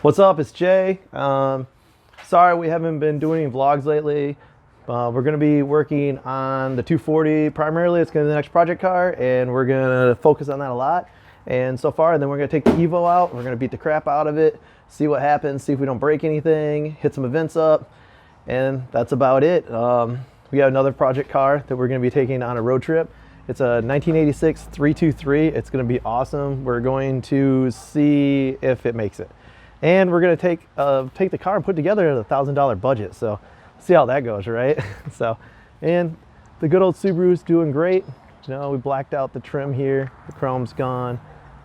What's up? It's Jay. Sorry we haven't been doing any vlogs lately. We're going to be working on the 240 primarily. It's going to be the next project car, and we're going to focus on that a lot. And so far, and then we're going to take the Evo out. We're going to beat the crap out of it, see what happens, see if we don't break anything, hit some events up, and that's about it. We got another project car that we're going to be taking on a road trip. It's a 1986 323. It's going to be awesome. We're going to see if it makes it. And we're going to take the car and put together at a $1,000 budget. So see how that goes, right? And the good old Subaru's doing great. You know, we blacked out the trim here. The chrome's gone.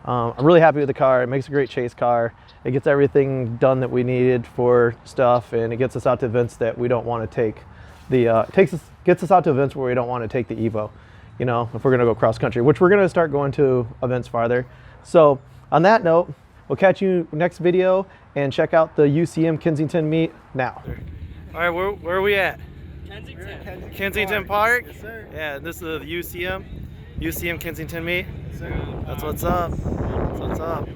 I'm really happy with the car. It makes a great chase car. It gets everything done that we needed for stuff, and it gets us out to events that we don't want to take. Gets us out to events where we don't want to take the Evo. You know, if we're going to go cross country, which we're going to start going to events farther. So on that note, we'll catch you next video, and check out the UCM Kensington meet now. All right, where are we at? Kensington Park? Yes, sir. Yeah, this is the UCM Kensington meet. Yes, sir. That's what's up. That's what's up.